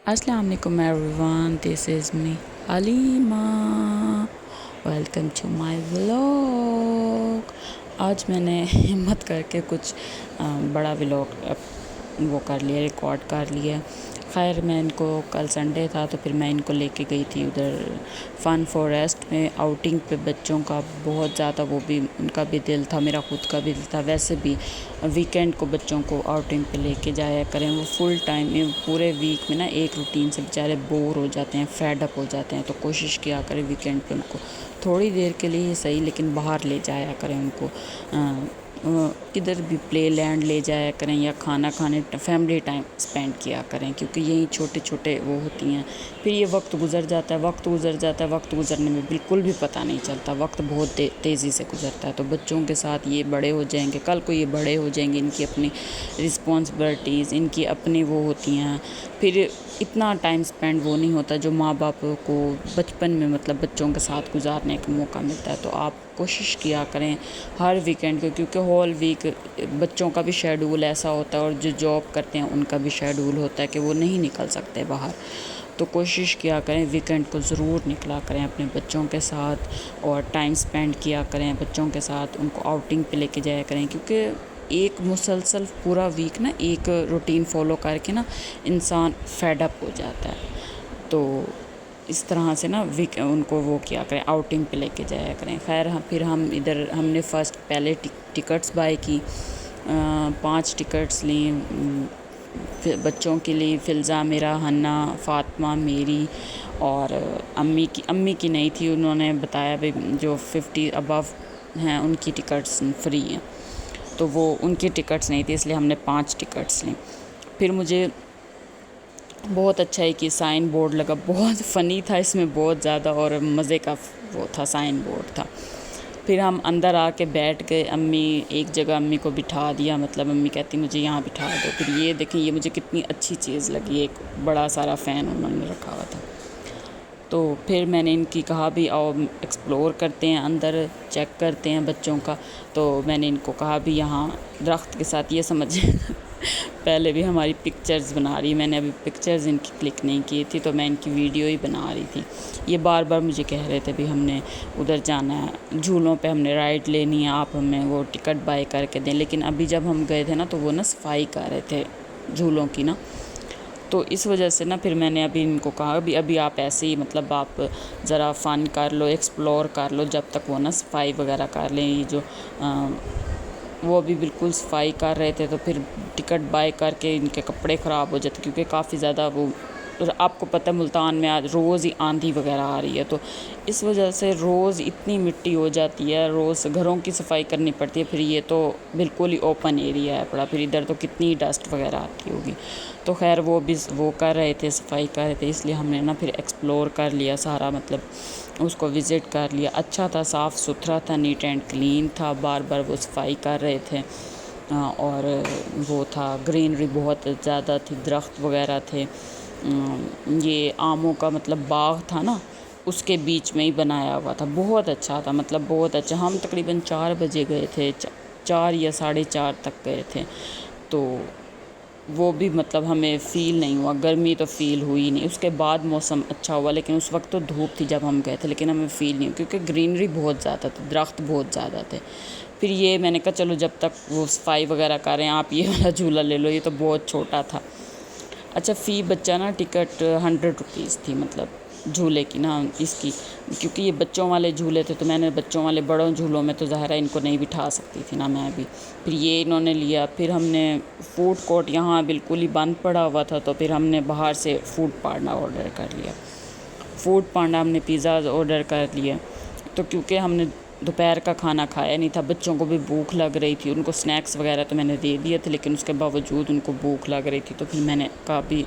السلام علیکم everyone, this is me Halima, welcome to my vlog. آج میں نے ہمت کر کے کچھ بڑا ولاگ وہ کر لیا، ریکارڈ کر لیا۔ خیر میں ان کو کل سنڈے تھا تو پھر میں ان کو لے کے گئی تھی ادھر فن فوریسٹ میں آؤٹنگ پہ، بچوں کا بہت زیادہ وہ بھی ان کا بھی دل تھا، میرا خود کا بھی دل تھا۔ ویسے بھی ویکینڈ کو بچوں کو آؤٹنگ پہ لے کے جایا کریں، وہ فل ٹائم میں پورے ویک میں نا ایک روٹین سے بیچارے بور ہو جاتے ہیں، فیڈ اپ ہو جاتے ہیں۔ تو کوشش کیا کریں ویکینڈ پہ ان کو تھوڑی دیر کے لیے صحیح لیکن باہر لے جایا کریں ان کو، کدھر بھی پلے لینڈ لے جایا کریں یا کھانا کھانے فیملی ٹائم اسپینڈ کیا کریں، کیونکہ یہی چھوٹے چھوٹے وہ ہوتی ہیں۔ پھر یہ وقت گزر جاتا ہے، وقت گزرنے میں بالکل بھی پتہ نہیں چلتا، وقت بہت تیزی سے گزرتا ہے۔ تو بچوں کے ساتھ یہ بڑے ہو جائیں گے، کل کو یہ بڑے ہو جائیں گے، ان کی اپنی رسپانسبلٹیز، ان کی اپنی وہ ہوتی ہیں، پھر اتنا ٹائم سپینڈ وہ نہیں ہوتا جو ماں باپ کو بچپن میں مطلب بچوں کے ساتھ گزارنے کا موقع ملتا ہے۔ تو آپ کوشش کیا کریں ہر ویکینڈ کو، کیونکہ ہول ویک بچوں کا بھی شیڈول ایسا ہوتا ہے اور جو جاب کرتے ہیں ان کا بھی شیڈول ہوتا ہے کہ وہ نہیں نکل سکتے باہر۔ تو کوشش کیا کریں ویکینڈ کو ضرور نکلا کریں اپنے بچوں کے ساتھ اور ٹائم سپینڈ کیا کریں بچوں کے ساتھ، ان کو آؤٹنگ پہ لے کے جایا کریں، کیونکہ ایک مسلسل پورا ویک نا ایک روٹین فالو کر کے نا انسان فیڈ اپ ہو جاتا ہے۔ تو اس طرح سے نا ان کو وہ کیا کریں، آؤٹنگ پہ لے کے جایا کریں۔ خیر پھر ہم نے فرسٹ پہلے ٹکٹس بائی کی، 5 ٹکٹس لیں بچوں کے لیے، فلزا، میرا، حنا، فاطمہ میری، اور امی کی نہیں تھی، انہوں نے بتایا بھی جو 50 ابو ہیں ان کی ٹکٹس فری ہیں، تو وہ ان کی ٹکٹس نہیں تھی، اس لیے ہم نے 5 ٹکٹس لیں۔ پھر مجھے بہت اچھا ہے کہ سائن بورڈ لگا، بہت فنی تھا اس میں، بہت زیادہ اور مزے کا وہ تھا، سائن بورڈ تھا۔ پھر ہم اندر آ کے بیٹھ گئے، امی ایک جگہ امی کو بٹھا دیا، مطلب امی کہتی مجھے یہاں بٹھا دو۔ پھر یہ دیکھیں یہ مجھے کتنی اچھی چیز لگی، ایک بڑا سارا فین انہوں نے رکھا ہوا تھا۔ تو پھر میں نے ان کی کہا بھی آؤ ایکسپلور کرتے ہیں، اندر چیک کرتے ہیں بچوں کا۔ تو میں نے ان کو کہا بھی یہاں درخت کے ساتھ یہ سمجھیں پہلے بھی ہماری پکچرز بنا رہی، میں نے ابھی پکچرز ان کی کلک نہیں کی تھی تو میں ان کی ویڈیو ہی بنا رہی تھی۔ یہ بار بار مجھے کہہ رہے تھے بھی ہم نے ادھر جانا ہے، جھولوں پہ ہم نے رائڈ لینی ہے، آپ ہمیں وہ ٹکٹ بائی کر کے دیں۔ لیکن ابھی جب ہم گئے تھے نا تو وہ نا صفائی کر رہے تھے جھولوں کی نا، تو اس وجہ سے نا پھر میں نے ابھی ان کو کہا ابھی آپ ایسے ہی مطلب آپ ذرا فن کر لو، ایکسپلور کر لو، جب تک وہ نا صفائی وغیرہ کر لیں۔ یہ جو وہ بھی بالکل صفائی کر رہے تھے، تو پھر ٹکٹ بائی کر کے ان کے کپڑے خراب ہو جاتے، کیونکہ کافی زیادہ وہ آپ کو پتہ ہے ملتان میں آج روز ہی آندھی وغیرہ آ رہی ہے، تو اس وجہ سے روز اتنی مٹی ہو جاتی ہے، روز گھروں کی صفائی کرنی پڑتی ہے۔ پھر یہ تو بالکل ہی اوپن ایریا ہے پڑا، پھر ادھر تو کتنی ڈسٹ وغیرہ آتی ہوگی۔ تو خیر وہ بھی وہ کر رہے تھے، صفائی کر رہے تھے، اس لیے ہم نے نا پھر ایکسپلور کر لیا سارا، مطلب اس کو وزٹ کر لیا۔ اچھا تھا، صاف ستھرا تھا، نیٹ اینڈ کلین تھا، بار بار وہ صفائی کر رہے تھے، اور وہ تھا گرینری بہت زیادہ تھی، درخت وغیرہ تھے۔ یہ آموں کا مطلب باغ تھا نا، اس کے بیچ میں ہی بنایا ہوا تھا، بہت اچھا تھا، مطلب بہت اچھا۔ ہم تقریباً 4 بجے گئے تھے، 4 یا 4:30 تک گئے تھے، تو وہ بھی مطلب ہمیں فیل نہیں ہوا، گرمی تو فیل ہوئی نہیں۔ اس کے بعد موسم اچھا ہوا، لیکن اس وقت تو دھوپ تھی جب ہم گئے تھے، لیکن ہمیں فیل نہیں ہوا کیونکہ گرینری بہت زیادہ تھی، درخت بہت زیادہ تھے۔ پھر یہ میں نے کہا چلو جب تک وہ صفائی وغیرہ کر رہے ہیں آپ یہ والا جھولا لے لو، یہ تو بہت چھوٹا تھا۔ اچھا فی بچہ نا ٹکٹ 100 روپیز تھی، مطلب جھولے کی نا اس کی، کیونکہ یہ بچوں والے جھولے تھے تو میں نے بچوں والے بڑوں جھولوں میں تو ظاہر ہے ان کو نہیں بٹھا سکتی تھی نا میں بھی، پھر یہ انہوں نے لیا۔ پھر ہم نے فوڈ کورٹ یہاں بالکل ہی بند پڑا ہوا تھا، تو پھر ہم نے باہر سے فوڈ پانڈا آرڈر کر لیا، فوڈ پانڈا ہم نے پیزاز آرڈر کر لیا۔ تو کیونکہ ہم نے دوپہر کا کھانا کھایا نہیں تھا، بچوں کو بھی بھوک لگ رہی تھی، ان کو سنیکس وغیرہ تو میں نے دے دیے تھے، لیکن اس کے باوجود ان کو بھوک لگ رہی تھی، تو پھر میں نے کہا بھی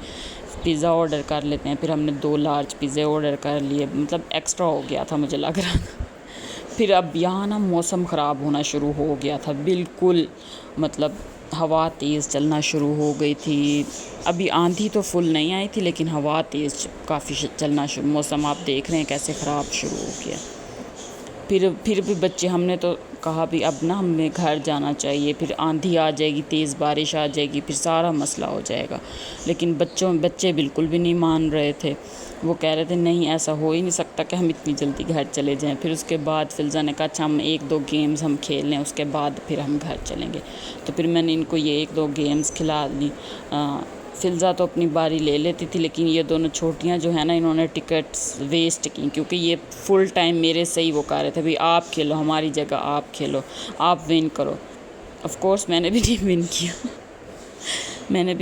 پیزا آرڈر کر لیتے ہیں۔ پھر ہم نے 2 لارج پیزے آرڈر کر لیے، مطلب ایکسٹرا ہو گیا تھا مجھے لگ رہا تھا۔ پھر اب یہاں نا موسم خراب ہونا شروع ہو گیا تھا بالکل، مطلب ہوا تیز چلنا شروع ہو گئی تھی، ابھی آندھی تو فل نہیں آئی تھی لیکن ہوا تیز کافی چلنا شروع، موسم آپ دیکھ رہے ہیں کیسے خراب شروع ہو گیا۔ پھر بھی بچے، ہم نے تو کہا بھی اب نا ہمیں گھر جانا چاہیے، پھر آندھی آ جائے گی، تیز بارش آ جائے گی، پھر سارا مسئلہ ہو جائے گا. لیکن بچے بالکل بھی نہیں مان رہے تھے. وہ کہہ رہے تھے نہیں ایسا ہو ہی نہیں سکتا کہ ہم اتنی جلدی گھر چلے جائیں. پھر اس کے بعد فلزا نے کہا اچھا ہم 1-2 گیمز ہم کھیل لیں، اس کے بعد پھر ہم گھر چلیں گے. تو پھر میں نے ان کو یہ 1-2 گیمز کھلا لی. فلزا تو اپنی باری لے لیتی تھی، لیکن یہ دونوں چھوٹیاں جو ہیں نا، انہوں نے ٹکٹس ویسٹ کی، کیونکہ یہ فل ٹائم میرے سے ہی وہ کہہ رہے تھے بھئی آپ کھیلو، ہماری جگہ آپ کھیلو، آپ ون کرو. آف کورس میں نے بھی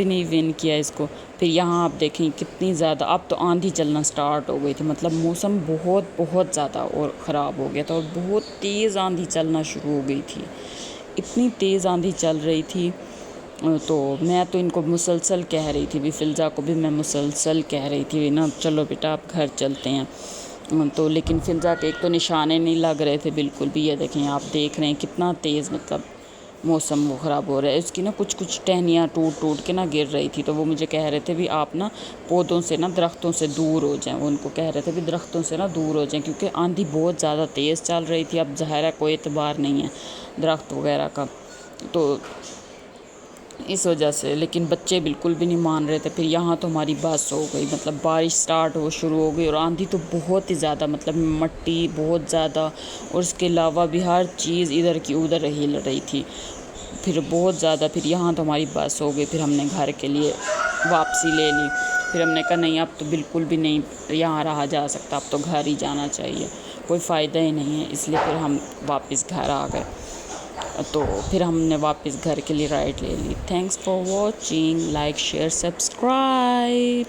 نہیں ون کیا اس کو. پھر یہاں آپ دیکھیں کتنی زیادہ، اب تو آندھی چلنا سٹارٹ ہو گئی تھی. مطلب موسم بہت زیادہ اور خراب ہو گیا تھا، اور بہت تیز آندھی چلنا شروع ہو گئی تھی. اتنی تیز آندھی چل رہی تھی. تو میں تو ان کو مسلسل کہہ رہی تھی بھی، فلزا کو بھی میں مسلسل کہہ رہی تھی نا چلو بیٹا آپ گھر چلتے ہیں. تو لیکن فلزا کے ایک تو نشانے نہیں لگ رہے تھے بالکل بھی. یہ دیکھیں آپ دیکھ رہے ہیں کتنا تیز مطلب موسم وہ خراب ہو رہا ہے. اس کی نا کچھ ٹہنیاں ٹوٹ کے نا گر رہی تھی. تو وہ مجھے کہہ رہے تھے بھی آپ نا پودوں سے نا، درختوں سے دور ہو جائیں. وہ ان کو کہہ رہے تھے بھی درختوں سے نا دور ہو جائیں، کیونکہ آندھی بہت زیادہ تیز چل رہی تھی. اب ظاہر ہے کوئی اعتبار نہیں ہے درخت وغیرہ کا، تو اس وجہ سے. لیکن بچے بالکل بھی نہیں مان رہے تھے. پھر یہاں تو ہماری بس ہو گئی، مطلب بارش شروع ہو گئی، اور آندھی تو بہت ہی زیادہ، مطلب مٹی بہت زیادہ، اور اس کے علاوہ بھی ہر چیز ادھر کی ادھر ہل رہی تھی. پھر بہت زیادہ، پھر یہاں تو ہماری بس ہو گئی. پھر ہم نے گھر کے لیے واپسی لے لی. پھر ہم نے کہا نہیں اب تو بالکل بھی نہیں یہاں رہا جا سکتا، اب تو گھر ہی جانا چاہیے، کوئی فائدہ ہی نہیں ہے. اس لیے پھر ہم واپس گھر آ گئے. تو پھر ہم نے واپس گھر کے لیے رائڈ لے لی. Thanks for watching. Like share subscribe.